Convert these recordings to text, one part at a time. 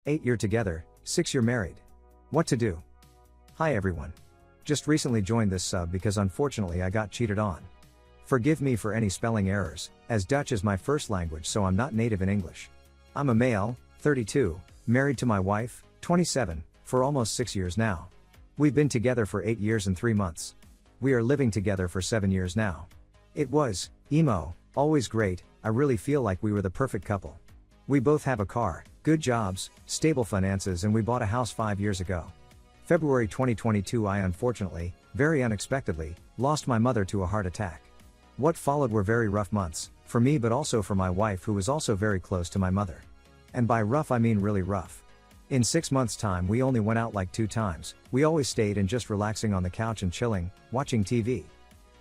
8 year together, 6 year married. What to do? Hi everyone. Just recently joined this sub because unfortunately I got cheated on. Forgive me for any spelling errors, as Dutch is my first language so I'm not native in English. I'm a male, 32, married to my wife, 27, for almost 6 years now. We've been together for 8 years and 3 months. We are living together for 7 years now. It was, always great. I really feel like we were the perfect couple. We both have a car, good jobs, stable finances, and we bought a house 5 years ago. February 2022 I unfortunately, very unexpectedly, lost my mother to a heart attack. What followed were very rough months, for me but also for my wife who was also very close to my mother. And by rough I mean really rough. In 6 months' time we only went out like 2 times, we always stayed in just relaxing on the couch and chilling, watching TV.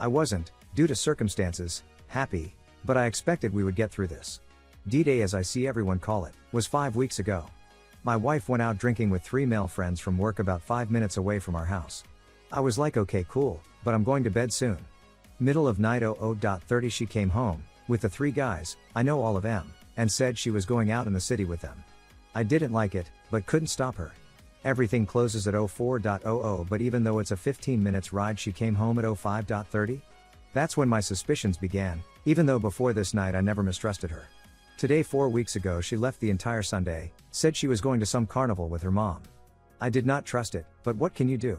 I wasn't, due to circumstances, happy, but I expected we would get through this. D-Day as I see everyone call it, was 5 weeks ago. My wife went out drinking with 3 male friends from work about 5 minutes away from our house. I was like okay cool, but I'm going to bed soon. Middle of night 00:30 she came home, with the 3 guys, I know all of them, and said she was going out in the city with them. I didn't like it, but couldn't stop her. Everything closes at 04:00 but even though it's a 15 minutes ride she came home at 05:30? That's when my suspicions began, even though before this night I never mistrusted her. Today 4 weeks ago she left the entire Sunday, said she was going to some carnival with her mom. I did not trust it, but what can you do?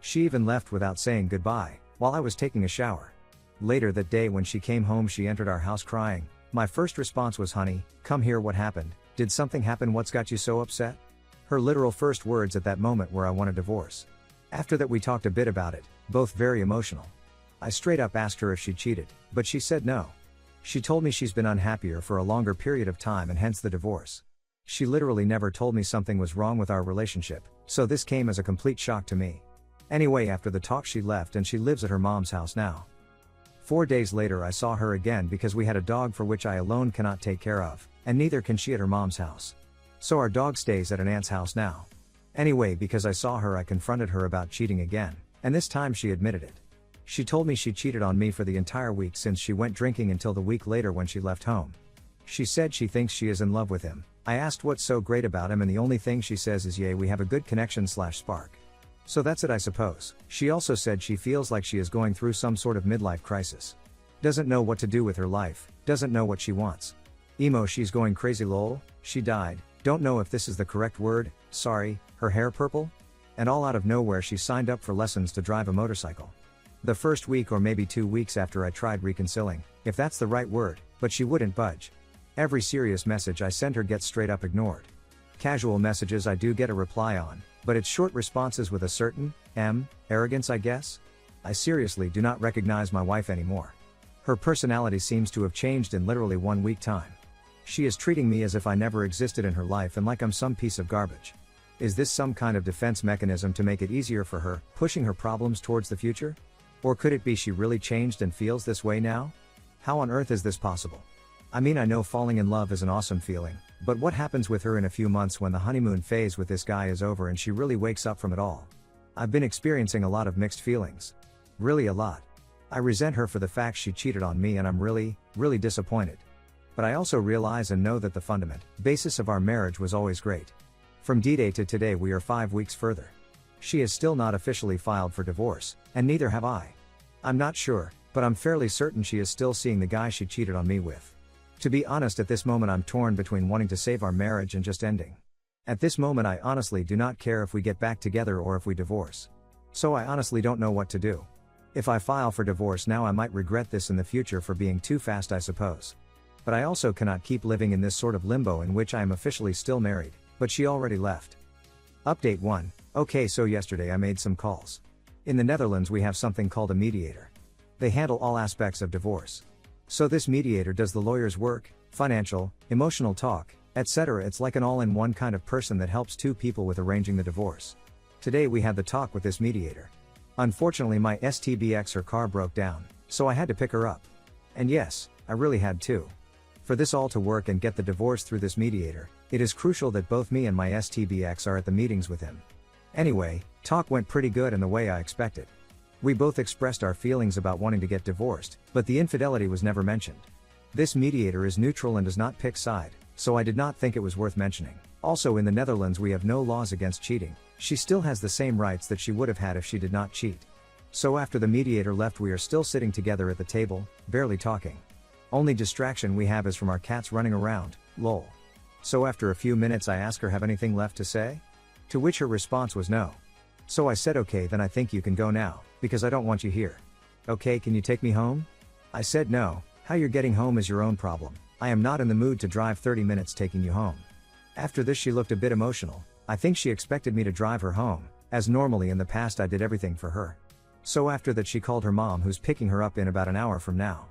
She even left without saying goodbye, while I was taking a shower. Later that day when she came home she entered our house crying. My first response was honey, come here what happened, did something happen what's got you so upset? Her literal first words at that moment were I want a divorce. After that we talked a bit about it, both very emotional. I straight up asked her if she cheated, but she said no. She told me she's been unhappier for a longer period of time and hence the divorce. She literally never told me something was wrong with our relationship, so this came as a complete shock to me. Anyway after the talk she left and she lives at her mom's house now. 4 days later I saw her again because we had a dog for which I alone cannot take care of, and neither can she at her mom's house. So our dog stays at an aunt's house now. Anyway because I saw her I confronted her about cheating again, and this time she admitted it. She told me she cheated on me for the entire week since she went drinking until the week later when she left home. She said she thinks she is in love with him. I asked what's so great about him and the only thing she says is yay we have a good connection/spark. So that's it I suppose. She also said she feels like she is going through some sort of midlife crisis. Doesn't know what to do with her life, doesn't know what she wants. She's going crazy lol, she died, don't know if this is the correct word, sorry, her hair purple? And all out of nowhere she signed up for lessons to drive a motorcycle. The first week or maybe 2 weeks after I tried reconciling, if that's the right word, but she wouldn't budge. Every serious message I sent her gets straight up ignored. Casual messages I do get a reply on, but it's short responses with a certain, arrogance I guess? I seriously do not recognize my wife anymore. Her personality seems to have changed in literally 1 week time. She is treating me as if I never existed in her life and like I'm some piece of garbage. Is this some kind of defense mechanism to make it easier for her, pushing her problems towards the future? Or could it be she really changed and feels this way now? How on earth is this possible? I mean I know falling in love is an awesome feeling, but what happens with her in a few months when the honeymoon phase with this guy is over and she really wakes up from it all? I've been experiencing a lot of mixed feelings. Really a lot. I resent her for the fact she cheated on me and I'm really disappointed. But I also realize and know that the fundament, basis of our marriage was always great. From D-Day to today we are 5 weeks further. She has still not officially filed for divorce, and neither have I. I'm not sure, but I'm fairly certain she is still seeing the guy she cheated on me with. To be honest at this moment I'm torn between wanting to save our marriage and just ending. At this moment I honestly do not care if we get back together or if we divorce. So I honestly don't know what to do. If I file for divorce now I might regret this in the future for being too fast I suppose. But I also cannot keep living in this sort of limbo in which I am officially still married, but she already left. Update 1. Okay so yesterday I made some calls. In the Netherlands we have something called a mediator. They handle all aspects of divorce. So this mediator does the lawyer's work, financial, emotional talk, etc. It's like an all-in-one kind of person that helps 2 people with arranging the divorce. Today we had the talk with this mediator. Unfortunately my STBX her car broke down, so I had to pick her up. And yes, I really had to. For this all to work and get the divorce through this mediator, it is crucial that both me and my STBX are at the meetings with him. Anyway, talk went pretty good and the way I expected. We both expressed our feelings about wanting to get divorced, but the infidelity was never mentioned. This mediator is neutral and does not pick side, so I did not think it was worth mentioning. Also in the Netherlands we have no laws against cheating. She still has the same rights that she would have had if she did not cheat. So after the mediator left we are still sitting together at the table, barely talking. Only distraction we have is from our cats running around, lol. So after a few minutes I ask her have anything left to say? To which her response was no. So I said okay then I think you can go now, because I don't want you here. Okay, can you take me home? I said no, how you're getting home is your own problem. I am not in the mood to drive 30 minutes taking you home. After this she looked a bit emotional. I think she expected me to drive her home, as normally in the past I did everything for her. So after that she called her mom who's picking her up in about an hour from now.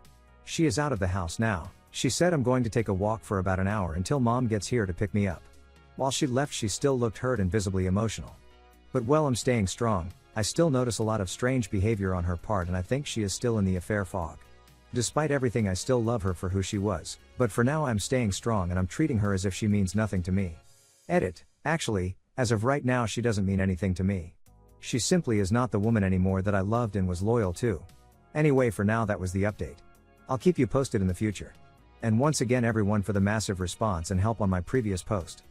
She is out of the house now. She said I'm going to take a walk for about an hour until mom gets here to pick me up. While she left she still looked hurt and visibly emotional. But while I'm staying strong, I still notice a lot of strange behavior on her part and I think she is still in the affair fog. Despite everything I still love her for who she was, but for now I'm staying strong and I'm treating her as if she means nothing to me. Edit. Actually, as of right now she doesn't mean anything to me. She simply is not the woman anymore that I loved and was loyal to. Anyway, for now that was the update. I'll keep you posted in the future. And once again everyone for the massive response and help on my previous post.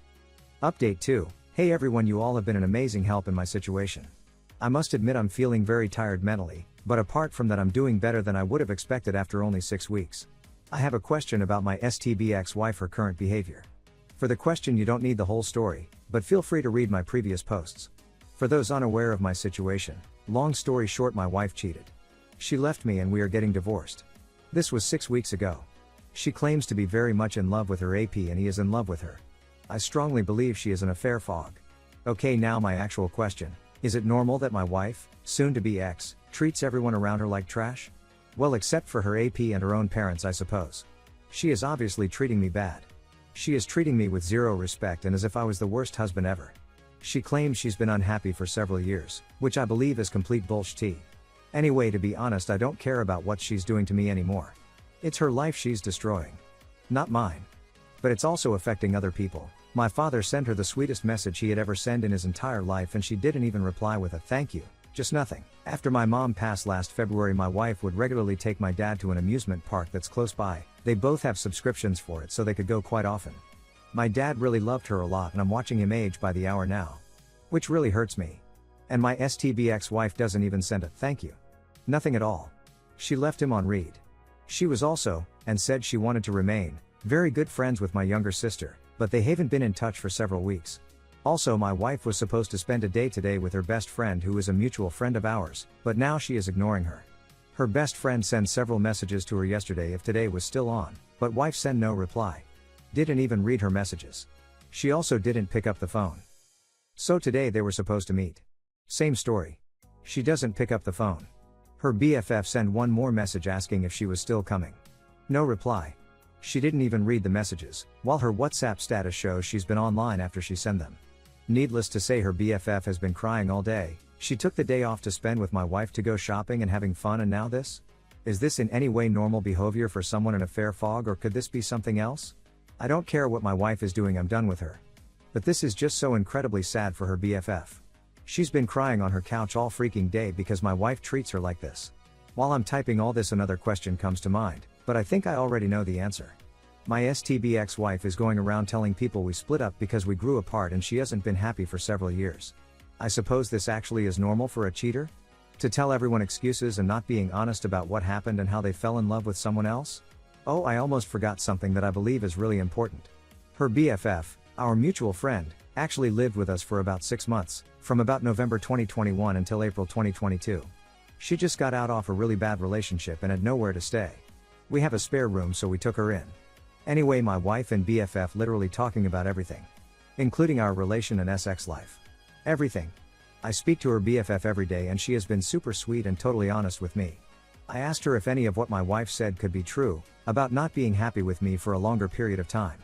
Update 2. Hey everyone, you all have been an amazing help in my situation. I must admit I'm feeling very tired mentally, but apart from that I'm doing better than I would have expected after only 6 weeks. I have a question about my STB ex-wife, her current behavior. For the question you don't need the whole story, but feel free to read my previous posts. For those unaware of my situation, long story short my wife cheated. She left me and we are getting divorced. This was 6 weeks ago. She claims to be very much in love with her AP and he is in love with her. I strongly believe she is in affair fog. Okay, now my actual question. Is it normal that my wife, soon to be ex, treats everyone around her like trash? Well, except for her AP and her own parents I suppose. She is obviously treating me bad. She is treating me with zero respect and as if I was the worst husband ever. She claims she's been unhappy for several years, which I believe is complete bullshit. Anyway, to be honest I don't care about what she's doing to me anymore. It's her life she's destroying. Not mine. But it's also affecting other people. My father sent her the sweetest message he had ever sent in his entire life and she didn't even reply with a thank you, just nothing. After my mom passed last February my wife would regularly take my dad to an amusement park that's close by. They both have subscriptions for it so they could go quite often. My dad really loved her a lot and I'm watching him age by the hour now. Which really hurts me. And my STB ex-wife doesn't even send a thank you. Nothing at all. She left him on read. She was also, and said she wanted to remain, very good friends with my younger sister, but they haven't been in touch for several weeks. Also my wife was supposed to spend a day today with her best friend who is a mutual friend of ours, but now she is ignoring her. Her best friend sent several messages to her yesterday if today was still on, but wife sent no reply. Didn't even read her messages. She also didn't pick up the phone. So today they were supposed to meet. Same story. She doesn't pick up the phone. Her BFF sent one more message asking if she was still coming. No reply. She didn't even read the messages, while her WhatsApp status shows she's been online after she sent them. Needless to say her BFF has been crying all day. She took the day off to spend with my wife to go shopping and having fun and now this? Is this in any way normal behavior for someone in affair fog or could this be something else? I don't care what my wife is doing, I'm done with her. But this is just so incredibly sad for her BFF. She's been crying on her couch all freaking day because my wife treats her like this. While I'm typing all this another question comes to mind, but I think I already know the answer. My STB ex-wife is going around telling people we split up because we grew apart and she hasn't been happy for several years. I suppose this actually is normal for a cheater? To tell everyone excuses and not being honest about what happened and how they fell in love with someone else? Oh, I almost forgot something that I believe is really important. Her BFF, our mutual friend, actually lived with us for about 6 months, from about November 2021 until April 2022. She just got out off a really bad relationship and had nowhere to stay. We have a spare room so we took her in. Anyway, my wife and BFF literally talking about everything. Including our relation and sex life. Everything. I speak to her BFF every day and she has been super sweet and totally honest with me. I asked her if any of what my wife said could be true, about not being happy with me for a longer period of time.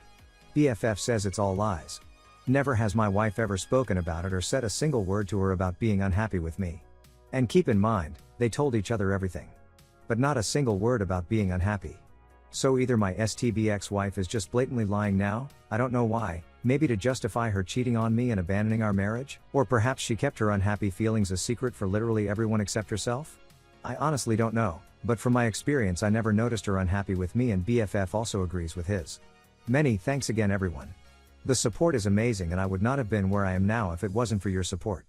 BFF says it's all lies. Never has my wife ever spoken about it or said a single word to her about being unhappy with me. And keep in mind, they told each other everything. But not a single word about being unhappy. So either my STB ex-wife is just blatantly lying now, I don't know why, maybe to justify her cheating on me and abandoning our marriage, or perhaps she kept her unhappy feelings a secret for literally everyone except herself? I honestly don't know, but from my experience I never noticed her unhappy with me and BFF also agrees with his. Many thanks again everyone. The support is amazing and I would not have been where I am now if it wasn't for your support.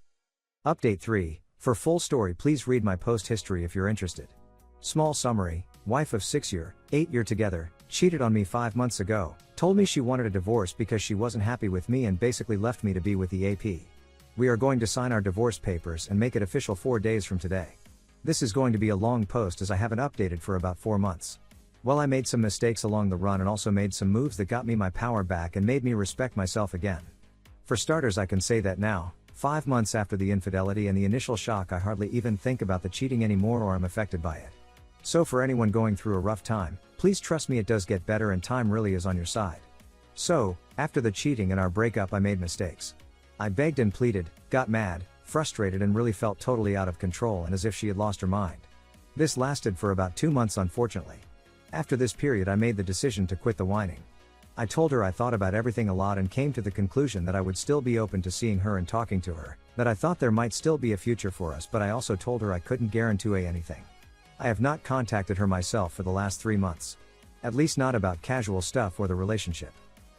Update 3. For full story please read my post history if you're interested. Small summary, wife of 8 year together, cheated on me 5 months ago, told me she wanted a divorce because she wasn't happy with me and basically left me to be with the AP. We are going to sign our divorce papers and make it official 4 days from today. This is going to be a long post as I haven't updated for about 4 months. Well, I made some mistakes along the run and also made some moves that got me my power back and made me respect myself again. For starters, I can say that now, 5 months after the infidelity and the initial shock, I hardly even think about the cheating anymore or am affected by it. So for anyone going through a rough time, please trust me, it does get better and time really is on your side. So, after the cheating and our breakup, I made mistakes. I begged and pleaded, got mad, frustrated and really felt totally out of control and as if she had lost her mind. This lasted for about 2 months unfortunately. After this period I made the decision to quit the whining. I told her I thought about everything a lot and came to the conclusion that I would still be open to seeing her and talking to her, that I thought there might still be a future for us, but I also told her I couldn't guarantee anything. I have not contacted her myself for the last 3 months. At least not about casual stuff or the relationship.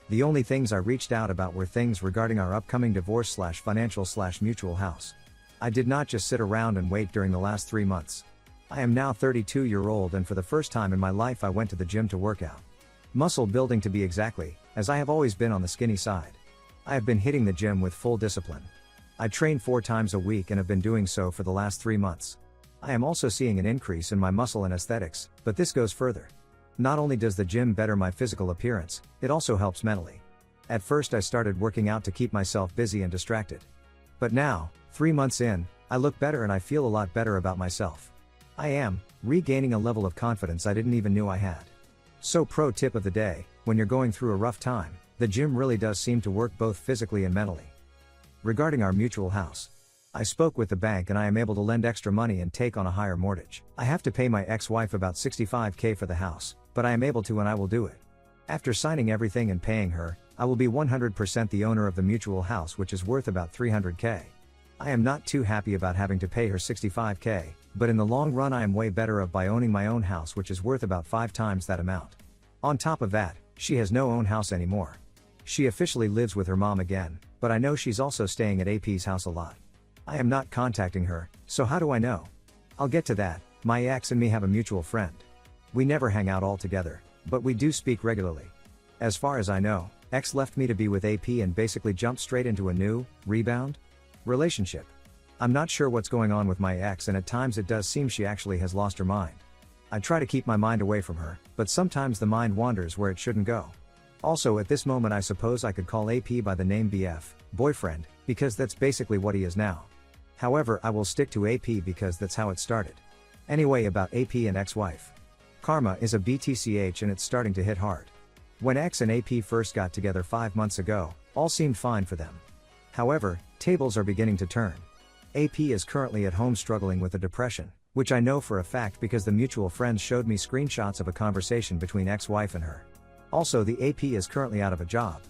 The only things I reached out about were things regarding our upcoming divorce / financial / mutual house. I did not just sit around and wait during the last 3 months. I am now 32-year-old and for the first time in my life I went to the gym to work out. Muscle building to be exactly, as I have always been on the skinny side. I have been hitting the gym with full discipline. I train 4 times a week and have been doing so for the last 3 months. I am also seeing an increase in my muscle and aesthetics, but this goes further. Not only does the gym better my physical appearance, it also helps mentally. At first I started working out to keep myself busy and distracted. But now, 3 months in, I look better and I feel a lot better about myself. I am regaining a level of confidence I didn't even knew I had. So pro tip of the day, when you're going through a rough time, the gym really does seem to work both physically and mentally. Regarding our mutual house, I spoke with the bank and I am able to lend extra money and take on a higher mortgage. I have to pay my ex-wife about $65,000 for the house, but I am able to and I will do it. After signing everything and paying her, I will be 100% the owner of the mutual house, which is worth about $300,000. I am not too happy about having to pay her $65,000, but in the long run I am way better off by owning my own house, which is worth about 5 times that amount. On top of that, she has no own house anymore. She officially lives with her mom again, but I know she's also staying at AP's house a lot. I am not contacting her, so how do I know? I'll get to that. My ex and me have a mutual friend. We never hang out all together, but we do speak regularly. As far as I know, ex left me to be with AP and basically jumped straight into a new, rebound relationship. I'm not sure what's going on with my ex and at times it does seem she actually has lost her mind. I try to keep my mind away from her, but sometimes the mind wanders where it shouldn't go. Also at this moment I suppose I could call AP by the name BF, boyfriend, because that's basically what he is now. However, I will stick to AP because that's how it started. Anyway, about AP and ex-wife. Karma is a BTCH and it's starting to hit hard. When ex and AP first got together 5 months ago, all seemed fine for them. However, tables are beginning to turn. AP is currently at home struggling with a depression, which I know for a fact because the mutual friends showed me screenshots of a conversation between ex-wife and her. Also, the AP is currently out of a job.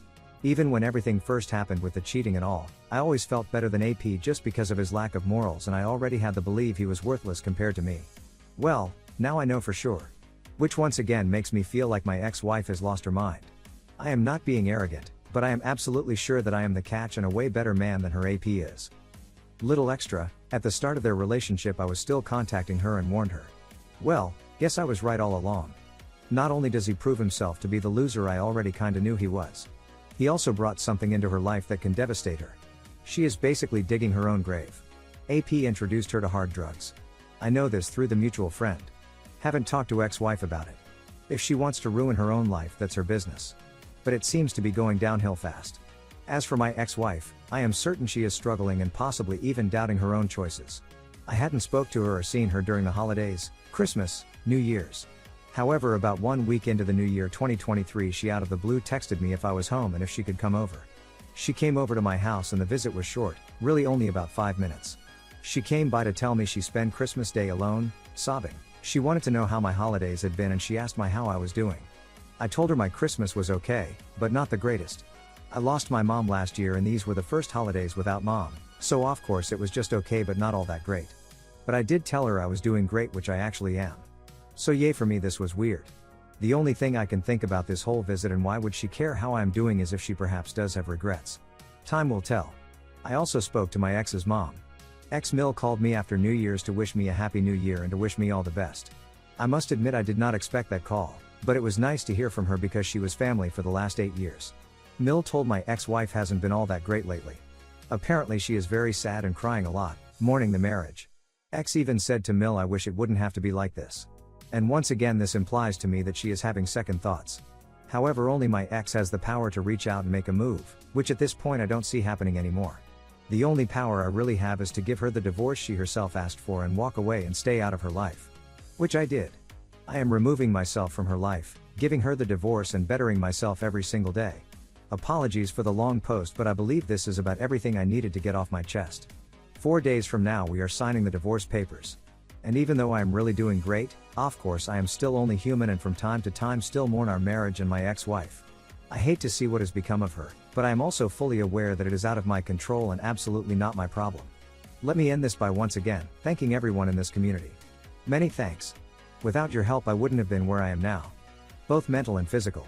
Even when everything first happened with the cheating and all, I always felt better than AP just because of his lack of morals and I already had the belief he was worthless compared to me. Well, now I know for sure. Which once again makes me feel like my ex-wife has lost her mind. I am not being arrogant, but I am absolutely sure that I am the catch and a way better man than her AP is. Little extra, at the start of their relationship I was still contacting her and warned her. Well, guess I was right all along. Not only does he prove himself to be the loser I already kinda knew he was. He also brought something into her life that can devastate her. She is basically digging her own grave. AP introduced her to hard drugs. I know this through the mutual friend. Haven't talked to ex-wife about it. If she wants to ruin her own life, that's her business. But it seems to be going downhill fast. As for my ex-wife, I am certain she is struggling and possibly even doubting her own choices. I hadn't spoke to her or seen her during the holidays, Christmas, New Year's. However, about 1 week into the new year 2023 she out of the blue texted me if I was home and if she could come over. She came over to my house and the visit was short, really only about 5 minutes. She came by to tell me she spent Christmas Day alone, sobbing. She wanted to know how my holidays had been and she asked me how I was doing. I told her my Christmas was okay, but not the greatest. I lost my mom last year and these were the first holidays without mom, so of course it was just okay but not all that great. But I did tell her I was doing great, which I actually am. So yay for me, this was weird. The only thing I can think about this whole visit and why would she care how I am doing is if she perhaps does have regrets. Time will tell. I also spoke to my ex's mom. Ex-Mill called me after New Year's to wish me a happy new year and to wish me all the best. I must admit I did not expect that call, but it was nice to hear from her because she was family for the last 8 years. Mill told my ex-wife hasn't been all that great lately. Apparently she is very sad and crying a lot, mourning the marriage. Ex even said to Mill I wish it wouldn't have to be like this. And once again this implies to me that she is having second thoughts. However, only my ex has the power to reach out and make a move, which at this point I don't see happening anymore. The only power I really have is to give her the divorce she herself asked for and walk away and stay out of her life. Which I did. I am removing myself from her life, giving her the divorce and bettering myself every single day. Apologies for the long post, but I believe this is about everything I needed to get off my chest. 4 days from now we are signing the divorce papers. And even though I am really doing great, of course I am still only human and from time to time still mourn our marriage and my ex-wife. I hate to see what has become of her, but I am also fully aware that it is out of my control and absolutely not my problem. Let me end this by once again thanking everyone in this community. Many thanks. Without your help I wouldn't have been where I am now. Both mental and physical.